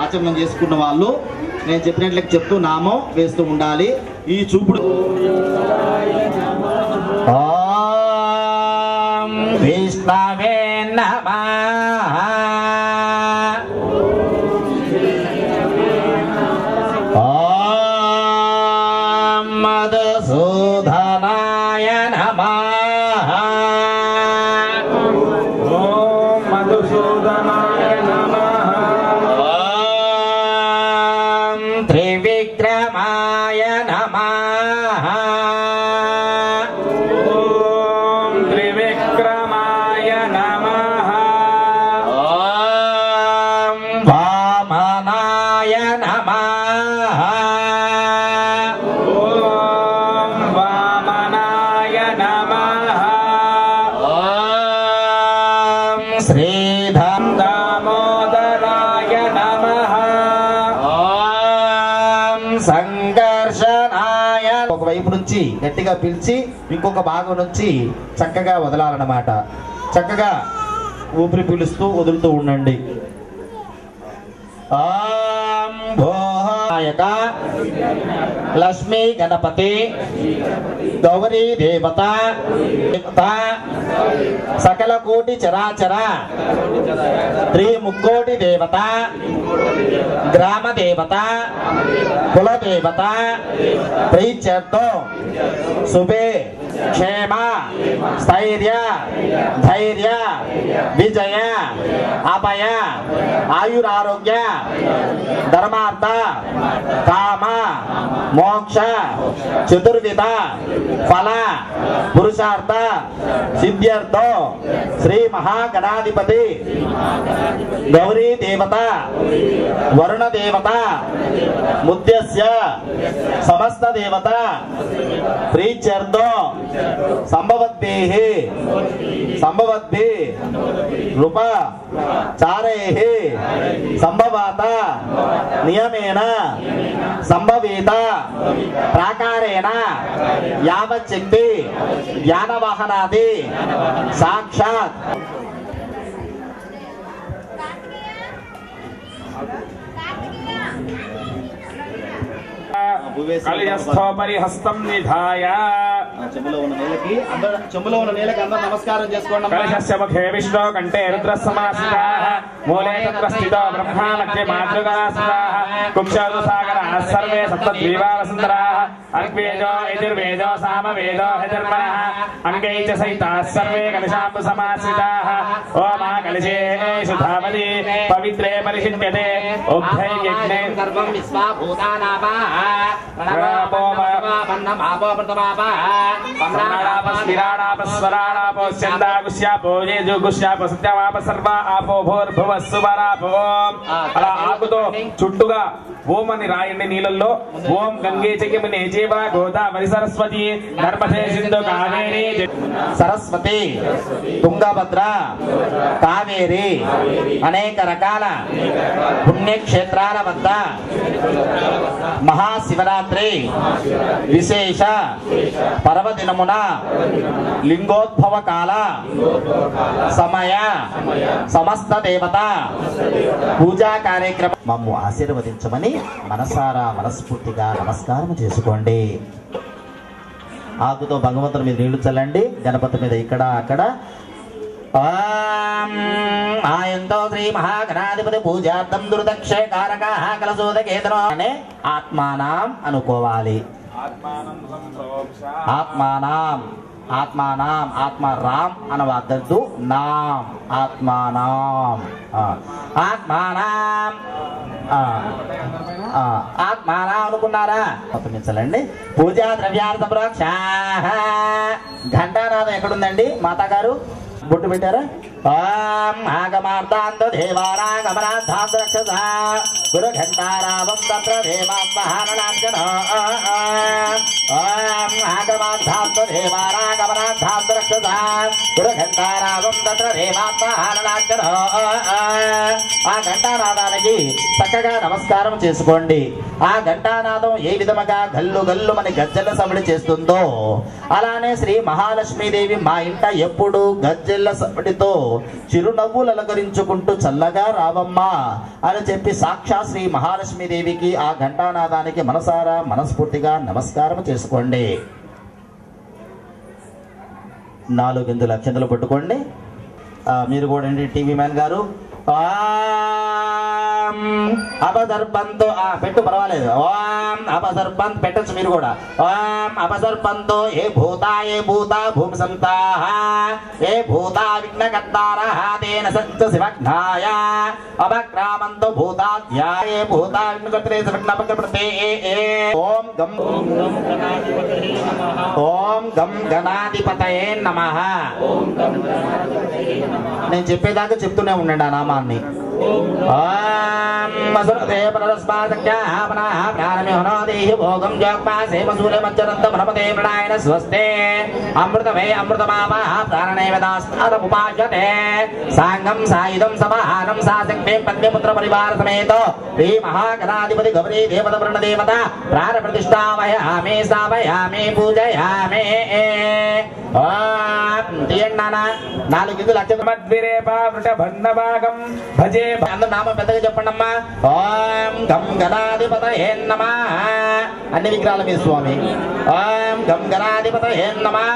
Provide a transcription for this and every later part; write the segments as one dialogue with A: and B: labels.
A: ఆచమనం చేసుకున్న వాళ్ళు నేను చెప్పినట్లకి చెప్తూ నామం వేస్తూ ఉండాలి. ఈ చూపుడు
B: విష్ణవే నమః ఓం మధుసూదనాయ నమః ఓం మధుసూదనాయ నమః ఓం త్రివిక్రమాయ నమః ఓం త్రివిక్రమాయ నమః ఓం వామనాయ నమః ఓం వామనాయ నమః ఓం శ్రీధం దామోదరాయ నమః ఓం సంకర్షణాయ. ఒక వైపు నుంచి గట్టిగా పిలిచి ఇంకొక భాగం నుంచి చక్కగా వదలాలన్నమాట. చక్కగా ఊపిరి పీలుస్తూ వదులుతూ ఉండండి. ఓం భోహాయక లక్ష్మీ గణపతి గౌరీ దేవత సకల కోటి చరాచర త్రిముక్కోటి దేవత గ్రామ దేవత కుల దేవత ప్రీత్యర్థం శుభే క్షేమ స్థైర్య ధైర్య విజయ అభయ ఆయురారోగ్య ధర్మార్థ కామ మోక్ష చతుర్విధ ఫల పురుషార్థ సిద్ధ్యర్థం శ్రీ మహాగణాధిపతి గౌరీ దేవత వరుణ దేవత ముద్యస్య సమస్త దేవత ప్రీత్యర్థం సంభవద్భి రూప చారైః సంభవాత నియమేన సంభవేత ప్రాకారేణ యావచ్చక్తి జ్ఞానవాహనాది సాక్షాత్
C: కలియస్థోపరి హస్తం నిధాయ
A: చెంబులో ఉన్న నేలకి అందరూ నమస్కారం చేసుకోండి.
C: కలశస్య ముఖే విష్ణు కంఠే రుద్రసమాశ్రితాః మూలే తత్ర స్థితో బ్రహ్మా మధ్యే మాతృకాశ్రితాః కుక్షాదు సాగరాః సర్వే సప్తద్వీపావసుందరాః అర్గ్వేదో యజుర్వేదో సామవేదో హజర్మణః అంగై చ సహితాః సర్వే కలశాంబు సమాశ్రితాః ఓం ఆ కలశేషు ధావతి పవిత్రే పరిషిధ్యతే ఉగ్ధైర్యజ్ఞే
B: సర్వం విశ్వాభూతానాపాః ప్రణవాపో వన్నమాపో ప్రతమాపాః
C: అలా ఆకుతో చుట్టుగా ఓం అని రాయండి నీళ్ళల్లో. ఓం గంగే చకిమనే జీవ గోదావరి సరస్వతి నర్మదే సింధు కావేరి
B: సరస్వతి తుంగభద్ర కావేరి అనేక రకాల పుణ్యక్షేత్రాల వద్ద మహాశివరాత్రి విశేష పర్వదినమున లింగోద్భవ కాల సమయ సమస్త దేవత పూజా కార్యక్రమం మమ్ము ఆశీర్వదించమని మనసారా మనస్ఫూర్తిగా నమస్కారం చేసుకోండి. ఆకుతో భగవంతుని మీద నీళ్లు చల్లండి, గణపతి మీద ఇక్కడ అక్కడ. ఆయంతో శ్రీ మహాగణాధిపతి పూజార్థం దుర్దక్షే కారకా కలశోదకేతనో అనే ఆత్మానాం అనుకోవాలి. ఆత్మానాం ఆత్మానాం ఆత్మారాం అనవద్దు, నాం ఆత్మానాం ఆత్మానాం ఆత్మానాం అనుకున్నారా? పంపించాలండి. పూజా ద్రవ్యార్థ ప్రోక్ష ఘంటానాదం ఎక్కడుందండి మాతా గారు? బొట్టు పెట్టారా? ఓం ఆగమార్థాంత దేవారాగమనార్థాంత రక్షస గురు ఘంటారావం తత్ర దేవాత్మహారణాంజన. ఓం ఆగమార్థాంత దేవారాగమనార్థాంత రక్షస గురు ఘంటారావం తత్ర దేవాత్మహారణాంజన. ఆ ఘంటానాదానికి చక్కగా నమస్కారం చేసుకోండి. ఆ ఘంటానాదం ఏ విధముగా గల్లు గల్లు మన గజ్జల సవడి చేస్తుందో అలానే శ్రీ మహాలక్ష్మీదేవి మా ఇంట ఎప్పుడు గజ్జల సవడితో చిరునవ్వులు అలంకరించుకుంటూ చల్లగా రావమ్మా అని చెప్పి సాక్షాత్ శ్రీ మహాలక్ష్మీదేవికి ఆ ఘంటానాదానికి మనసారా మనస్ఫూర్తిగా నమస్కారం చేసుకోండి. 4 బిందులు అక్షంతలు పట్టుకోండి. మీరు కూడా టీవీ మ్యాన్ గారు అపసర్పంతో పెట్టు పర్వాలేదు. ఓం అపసర్పంత్ పెట్టచ్చు మీరు కూడా. ఓం అపసర్పంతో ఏ భూత భూమి సంతాః ఏ భూత విఘ్నకర్తారః తేన సత్య శివఘ్నాయ అపక్రామంతో భూతాద్యా ఏ భూత విఘ్నకర్తరే శివఘ్నపకృతే ఓం గం గణాధిపతయే నమః. నేను చెప్పేదాకా చెప్తూనే ఉండండి ఆ నామాన్ని. స్వస్తే అమృతమే అమృతమాపా ప్రాణనైవేదాస్తారముపాశ్యతే సాంగం సాయుధం సమాహారం సాశక్తి పత్నిపుత్ర పరివార సమేత శ్రీ మహాగణాధిపతి గౌరీ దేవత వృణ దేవత ప్రాణ ప్రతిష్టావయామి స్థాపయామి పూజయామి. అందరూ నామం పెద్దగా చెప్పండి అమ్మా. ఓం గం గణాధిపతయే నమః. అన్ని విగ్రహాల మీద స్వామి. ఓం గం గణాధిపతయే నమః.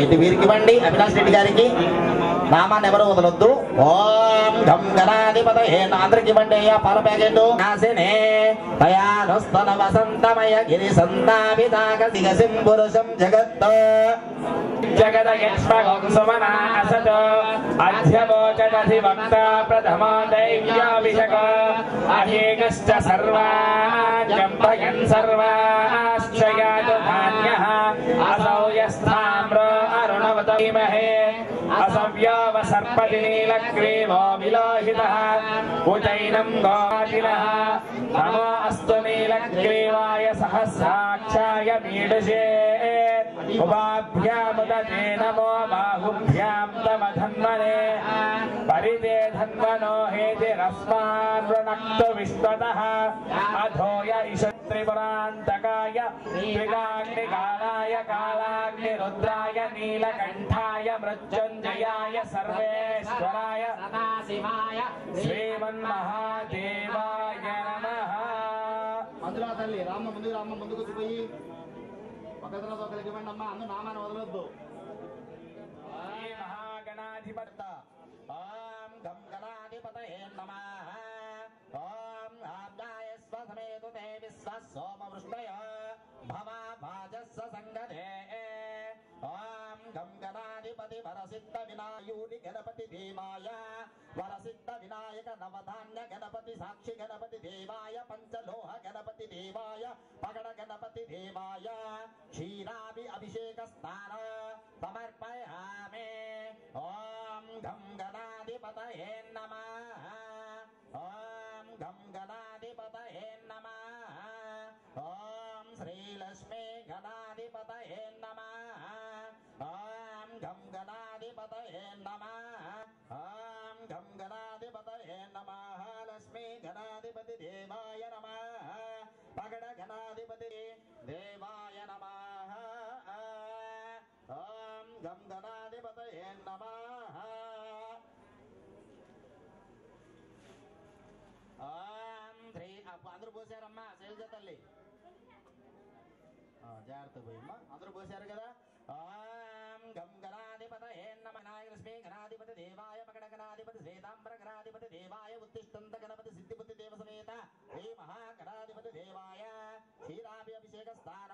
B: ఇటు వీరికి ఇవ్వండి, అవినాష్ రెడ్డి గారికి. నామాన్ని ఎవరు వదలొద్దు. ఓం గం గణాధిపతయే అందరికి ఇవ్వండి అయ్యా పాల ప్యాకెట్. నాశినే తయానుస్తన వసంతమయ గిరి సంతాపితాక దిగసిం పురుషం జగత్
C: జగదయస్మగం సుమనా అసతో అధ్యవోచదధివక్త ప్రథమో దైవ్యాభిషక అహేకశ్చ సర్వాజ్యం భయన్ సర్వాశ్చ యాతు ధాన్యః అసౌ యస్థామ్రో అరుణవత ధీమహే అసవ్యావ సర్పతి నీలగ్రీవో విలోహితః ఉజైనం గోపాతిలః నమో అస్తు నీలగ్రీవాయ సహస్రాక్షాయ మీడుషే ఉపాభ్యాముదతే నమో బాహుభ్యాం తమ ధన్వనే పరితే ధన్వనో హేతిరస్మాన్ వృణక్తు విశ్వతః అధోయ ఇషత్రిపురాంతకాయ త్రిగాగ్నికాలాయ కాలాగ్నిరుద్రాయ నీలకంఠాయ మృత్యుంజయాయ సర్వేశ్వరాయ సదాశివాయ శ్రీమన్మహాదేవాయ నమః.
A: అందులో తల్లి రామ ముందుకు పోయి పక్కన కలిగి ఇవ్వండి అమ్మా. అందరూ నామాన్ని వదలొద్దు.
C: మహాగణాధిపత
B: ఓం గం గణాధిపతయే నమః. ఓం ఆబ్దాయ స్వసమేతు తే విశ్వసోమ వృష్ణయ భవా భాజస్స సంగదే. ఓం గం గణాధిపతి వరసిద్ధ వినాయూని గణపతి దేవాయ వరసిద్ధ వినాయక నవధాన్య గణపతి సాక్షి గణపతి దేవాయ పంచలోహ గణపతి దేవాయ పగడ గణపతి దేవాయ క్షీరాభి అభిషేక స్నాన సమర్పయామి. ఓం గం గణాధిపతయే నమః. ఓం గం గణాధిపతయే నమః. ఓం శ్రీలక్ష్మీ గణాధిపతయే నమః. ఓం గం గణాధిపతయే నమః. ఓం గం గణాధిపతయే నమః. లక్ష్మీ గణాధిపతి దేవాయ నమః. పగడ గణాధిపతి దేవాయ నమః. ఓం గం గణాధిపతయే నమః. ఓం శ్రీ అందరూ పోసారమ్మా. శైలజ తల్లి జాగ్రత్త పోయమ్మా. అందరూ పోసారు కదా. ఓం గం గణాధిపతయే నమః. లక్ష్మీ గణాధిపతి దేవాయ పగడ గణాధిపతి శ్వేతాంబర గణాధిపతి దేవాయ ఉత్తిష్టంత గణపతి సిద్ధిబుద్ధి దేవ సమేత శ్రీ మహాగణాధిపతి దేవాయ క్షీరాభి అభిషేక స్థాన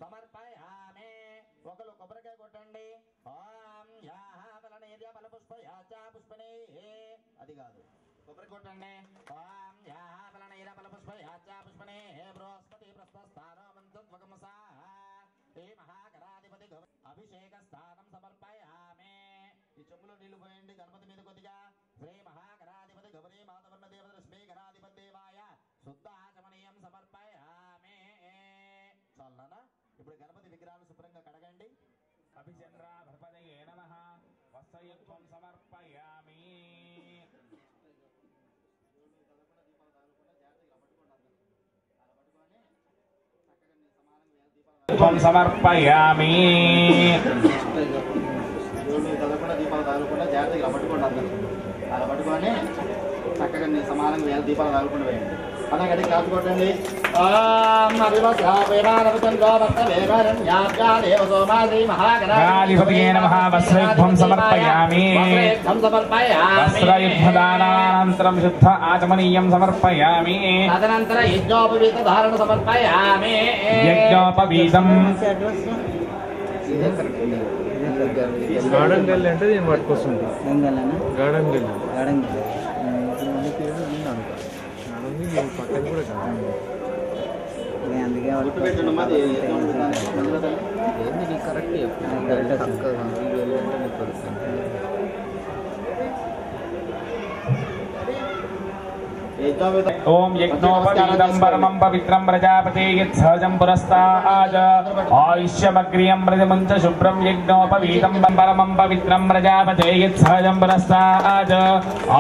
B: సమర్పయామి. ఒకరు కొబ్బరికాయ కొట్టండి. ఓం యాహ ఫలనేర్య ఫల పుష్ప యాచా పుష్పనే. అది కాదు, కొబ్బరి కొట్టండి. ఓం యాహ ఫలనేర్య ఫల పుష్ప యాచా పుష్పనే బృహస్పతి ప్రస్థానో మంత్రద్వగమసా శ్రీ మహాగణాధిపతి అభిషేక స్థానం సమర్పయామి. ఈ చెంబులో నీళ్లు పోయండి గణపతి మీద కొద్దిగా. శ్రీ మహాగణాధిపతి గౌరీ మాతవర్ణ దేవత లక్ష్మీ గణాధిపతి దేవాయ శుద్ధ ఆచమనీయం సమర్పయామి. చాలనా? ఇప్పుడు గణపతి విగ్రహాలు శుభ్రంగా కడగండి.
C: అభిచంద్ర భృపదయే నమః. వస్త్రయుగ్మం సమర్పయామి. సమర్పయామి.
A: మీరు చదవకుండా దీపాలు తగలకుండా జాగ్రత్తగా ఇలా పట్టుకోండి అందరూ. అలా పట్టుకొని చక్కగా నేను సమానంగా వేల దీపాలు తగలకుండా వేయండి. అలాగే క్లాస్ కొట్టండి.
C: గణాధిపతయే నమః. వస్త్రయుద్ధం సమర్పయామి. వస్త్రయుద్ధదానానంతరం శుద్ధ ఆచమనీయం సమర్పయామి.
B: తదనంతర యజ్ఞోపవీత ధారణ సమర్పయామి.
C: యజ్ఞోపవీతం
D: గార్డెన్ గల్లీ అంటే నేను పట్టుకొస్తుంది. గార్డెన్ గల్లీ పక్కన కూడా కాదు.
A: గుర్తుపెట్టండి అది
E: ఏంది కరెక్ట్ చెప్పు.
C: ఓం యజ్ఞోపవీతం పరమం పవిత్రం ప్రజాపతే యత్సహజం పురస్తాజ్ ఆయుష్యమగ్రియం ప్రతిముంచ శుభ్రం యజ్ఞోపవీతం పరమం పవిత్రం ప్రజాపతే యత్సహజం పురస్తాజ్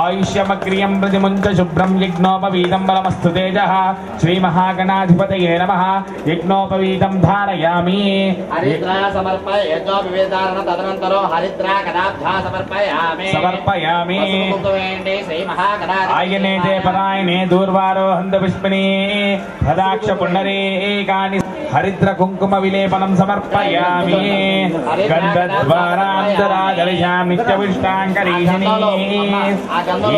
C: ఆయుష్యమగ్రియం ప్రతిముంచ శుభ్రం యజ్ఞోపవీతం పరమస్తు తేజః. శ్రీ మహాగణాధిపతయే నమః. యజ్ఞోపవీతం ధారయామి.
B: హరిద్రా సమర్పయ యజ్ఞోపవీతారణ తదనంతరం హరిద్రా కదాబ్ధా సమర్పయామి.
C: సమర్పయామి.
B: శ్రీ మహాగణాధిపతయే
C: ఆయనేతే పరాయణే దూర్వారోహంత పుష్పిని హదాక్ష పుండరీకాని హరిద్ర కుంకుమ విలేపనం సమర్పయామి. గంధద్వారాంతరాదర్శాం నిత్యవిష్టాంకరీషిణీ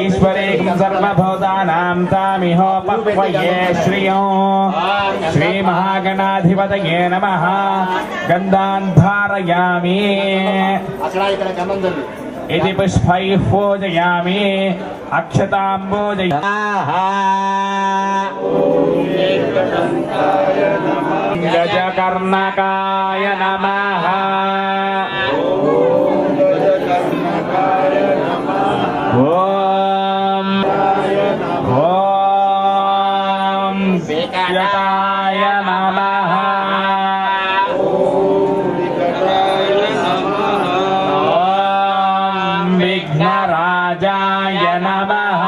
C: ఈశ్వరేకం సర్వభూతానాం తామిహోపక్వయే శ్రియం. శ్రీ మహాగణాధిపతయే నమః. గంధాన్ ధారయామి.
B: అక్కడ ఇక్కడ గమనం జరిగింది.
C: ఇది పుష్పైః పూజయామి. అక్షతాం పూజయామి. గజకర్ణకాయ నమః. ఓం ఓం వికటాయ నమః. విఘ్నరాజాయ నమః.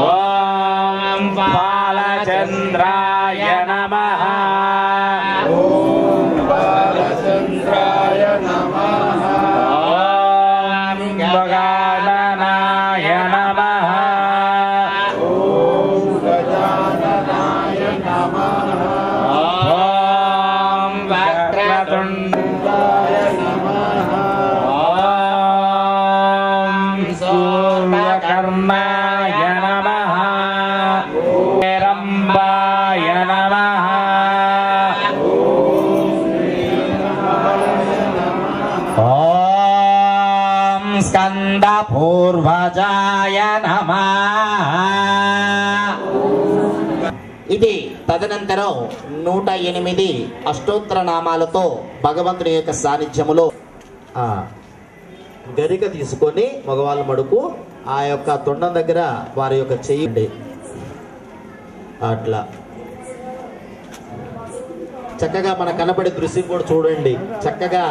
C: ఓం బాలచంద్రాయ నమః. ఓం గజాననాయ నమః. ఓం వక్రతుండాయ నమః. ఓం సూర్యకర్ణాయ నమః. రంబాయ నమః. ఓం స్కందపూర్వజాయ నమః.
B: ఇది తదనంతరం 108 అష్టోత్తర నామాలతో భగవంతుని యొక్క సాన్నిధ్యములో గరిక తీసుకొని మగవాళ్ళ మడుకు ఆ యొక్క తొండం దగ్గర వారి యొక్క చెయ్యి అట్లా చక్కగా మన కనపడే దృశ్యం కూడా చూడండి. చక్కగా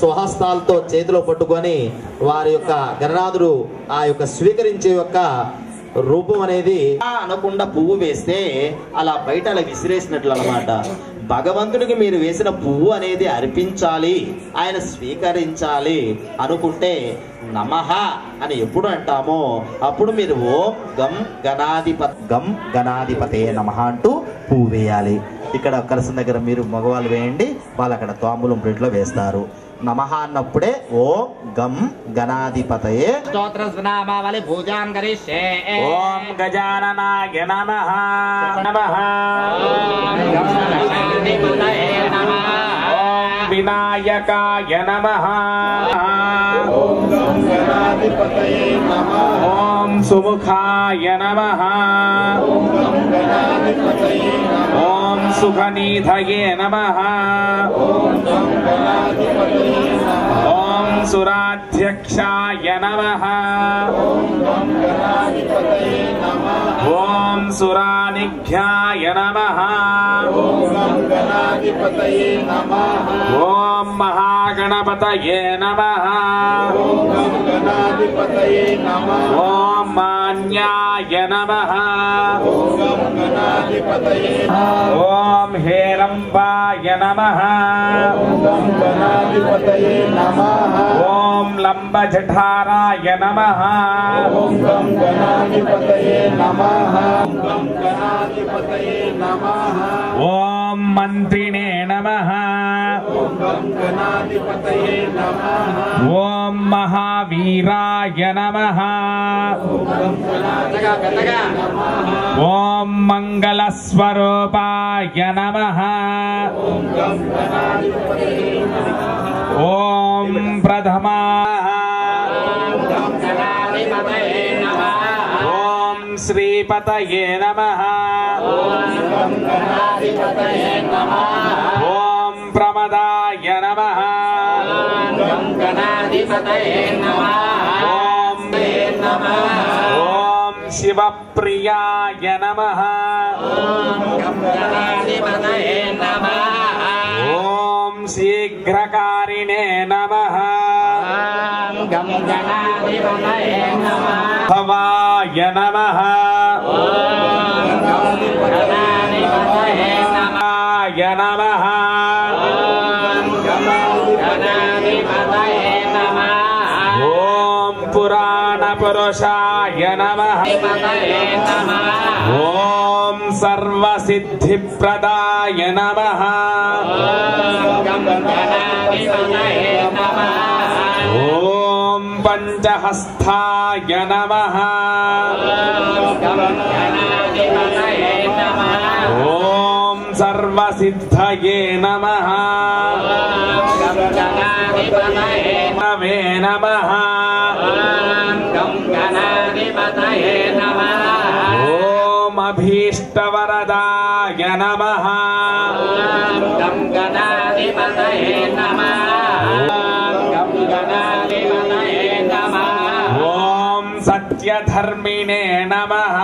B: స్వహస్తాలతో చేతిలో పట్టుకొని వారి యొక్క గణనాథుడు ఆ యొక్క స్వీకరించే యొక్క రూపం అనేది అనకుండా పువ్వు వేస్తే అలా బయట అలా విసిరేసినట్లు అన్నమాట. భగవంతుడికి మీరు వేసిన పువ్వు అనేది అర్పించాలి, ఆయన స్వీకరించాలి అనుకుంటే నమః అని ఎప్పుడు అంటామో అప్పుడు మీరు ఓం గం గణాధిపతే నమః అంటూ పువ్వు వేయాలి. ఇక్కడ కలిసిన దగ్గర మీరు మగవాళ్ళు వేయండి, వాళ్ళు అక్కడ తాంబూలం ప్లేట్లో వేస్తారు. నమః అన్నప్పుడే ఓం గం గణాధిపతయే స్తోత్ర నామావళి పూజాం కరిష్యే.
C: ఓం గజాననాయ నమః. నమః. ఓం వినాయకాయ నమః. ఓం సుముఖాయ నమః. ఓం సుఖనిధయే నమః. ఓం సురాధ్యక్షాయ నమః. ఓం సురానిఘ్యాయ నమః. ఓం మహాగణపతయే నమః. ఓం हिरण्याय नमः ॐ हेरम्बाय नमः ॐ लम्बजठाराय नमः ॐ मन्त्रिणे नमः ॐ महावीराय नमः ॐ मङ्गलस्वरूपाय नमः ॐ प्रथमाः ॐ श्रीपतये नमः ॐ प्रमदाय नमः ॐ शिवप्रियाय नमः ॐ शीघ्रकारिणे नमः भवाय नमः नमः ॐ पुराणपुरुषाय नमः ॐ सर्वसिद्धिप्रदाय नमः ॐ पञ्चहस्ताय नमः ॐ सर्वसिद्धये नमः नवे नमः ॐ अभीष्टवरदाय नमः ॐ सत्यधर्मिणे नमः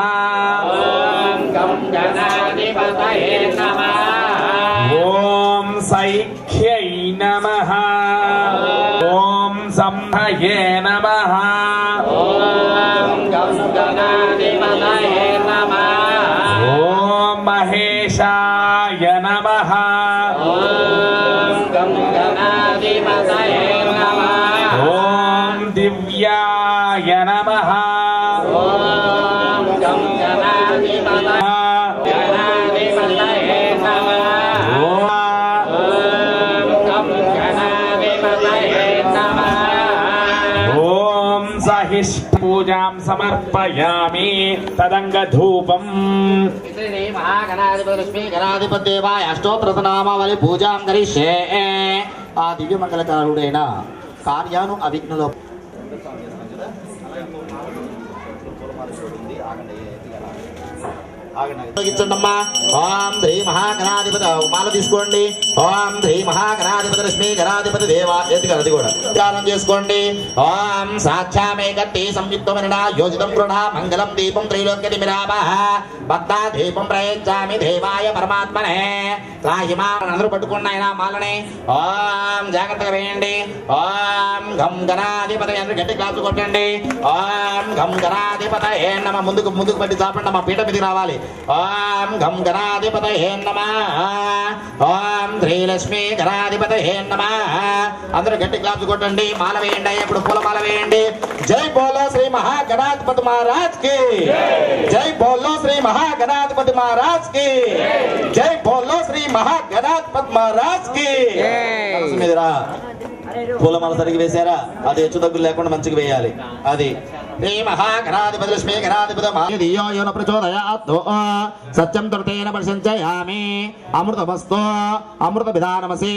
C: ॐ सैख्यै नमः ॐ संहये नमः ॐ महेशाय नमः ॐ दिव्याय नमः पूजां समर्पयामि तदंगधूपम्
B: श्री महागणाधिपति लक्ष्मी गणाधिपति देवाय अष्टोत्तरनामावली पूजां करिष्ये आ दिव्य मंगलकारुडैन कार्यानु अविघ्नुलो ओम ध्री महागणाधिपति माल తీసుకోండి ओम ध्री महागणाधिपति लक्ष्मी गणाधिपति देवा ఎత్తుగలది కూడా ధ్యానం చేసుకోండి ओम సాక్షామే గట్టి సంయుక్తమన యోజితం కృణ మంగళం దీపం త్రైలోక్యతి మిరాభః భక్తా దీపం ప్రయచ్చామి దేవాయ పరమాత్మనే రాహిమా అందరూ పట్టుకోండి ఆయన మాలని ఓం జాగ్రత్తగా వేయండి ఓం గం గణాధిపతి అందరూ గట్టి క్లాస్ కొట్టండి ఓం గం గణాధిపతయే నమః ముందుకు పట్టి చాపండి మా పీఠ మీదకి రావాలి ఓం గం గణాధిపతయే నమః ఓం శ్రీ లక్ష్మీ గణాధిపతయే నమః అందరూ గట్టి క్లాస్ కొట్టండి మాల వేయండి ఇప్పుడు పూల మాల వేయండి జై బోలో శ్రీ మహాగణాధిపతి మహారాజ్ కి జై బోలో శ్రీ మహాగణాధిపతి మహారాజ్ కి జై బోలో శ్రీ మహాగణాధిపతి మహారాజ్ కి మీదరా పూలమాల సరిగి వేశారా అది హెచ్చు తగ్గులు లేకుండా మంచిగా వేయాలి అది శ్రీ మహాగణాధిపతి లక్ష్మీ గణాధిపతి యోన ప్రచోదయాత్ సత్యం తుర్తేన ప్రశంసయామి అమృతమస్తు అమృత విధానమసి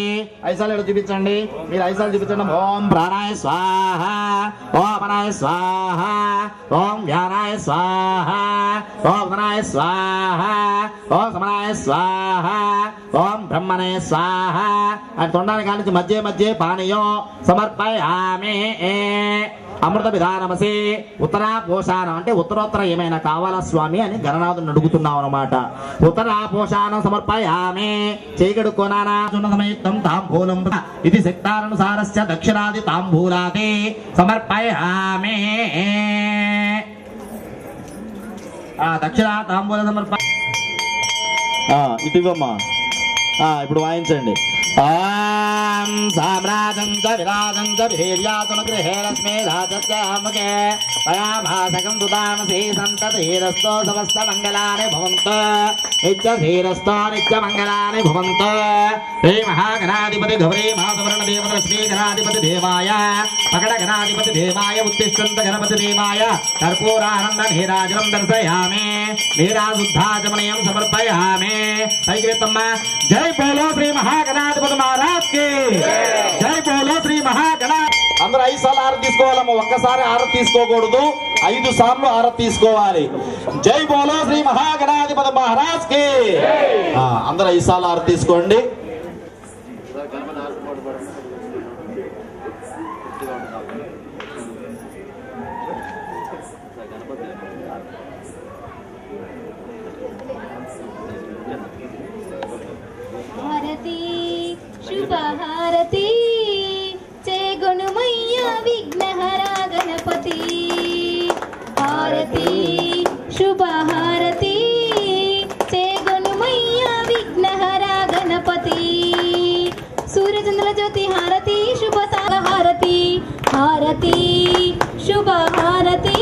B: ఐసాలు చూపించండి మీరు ఐసాలు చూపించండి ఓం ప్రాణాయ స్వాహ ఓం అపనాయ స్వాహ ఓం వ్యానాయ స్వాహ ఓం ఉదనాయ స్వాహ ఓం సమనాయ స్వాహ ఓం బ్రహ్మణే స్వాహ అని తొండానికి కానించి మధ్య పానీయం సమర్పయామి అమృత విధానమసి ఉత్తరాపోషానం అంటే ఉత్తరోత్తర ఏమైనా కావాలా స్వామి అని గణనాథుని అడుగుతున్నాం అన్నమాట. ఉత్తరాపోషానం సమర్పయామి చేయగడుకోనానా సమయుక్తం తాంబూలం ఇది శక్తానుసారస్య దక్షిణాది తాంబూలాది సమర్పయామి. దక్షిణ తాంబూల సమర్ప
A: ఇటువమ్మా ఇప్పుడు వాయించండి.
B: ఓం సామ్రాజం చ విరాజం చ వీర్యాతున గృహే లక్ష్మీ రాజత్యాముఖే పయామాసకం దుదామసి సంతతీరస్తో సమస్త మంగళాని భవంతు నిత్యధీరస్తో నిత్యమంగళాని భవంతు. శ్రీ మహాగణాధిపతి గౌరీ మాధవరణ దేవత లక్ష్మీ గణాధిపతి దేవాయ పకడ గణాధిపతి దేవాయ ఉత్తిష్టంత గణపతి దేవాయ కర్పూరానంద నీరాజనం దర్శయామి నీరాశుద్ధాచమనయం సమర్పయామి. పైకితమ్మ జై బోలో శ్రీ మహాగణాధిపతి మహారాజ్ కి జై బోలో శ్రీ మహాగణా.
A: అందరూ 5 సార్లు ఆరతి తీసుకోవాలమ్మా, ఒక్కసారి ఆరతి తీసుకోకూడదు, 5 సార్లు ఆరతి తీసుకోవాలి. జై బోలో శ్రీ మహాగణాధిపతి మహారాజ్ కి. అందరూ 5 సార్లు ఆరతి తీసుకోండి.
F: హారతి శుభహారతి జయ గుణమయ్య విఘ్నహర గణపతి. హారతి శుభహారతి జయ గుణమయ్య విఘ్నహర గణపతి. సూర్యచంద్ర జ్యోతి హారతి శుభ హారతి హారతి శుభహారతి.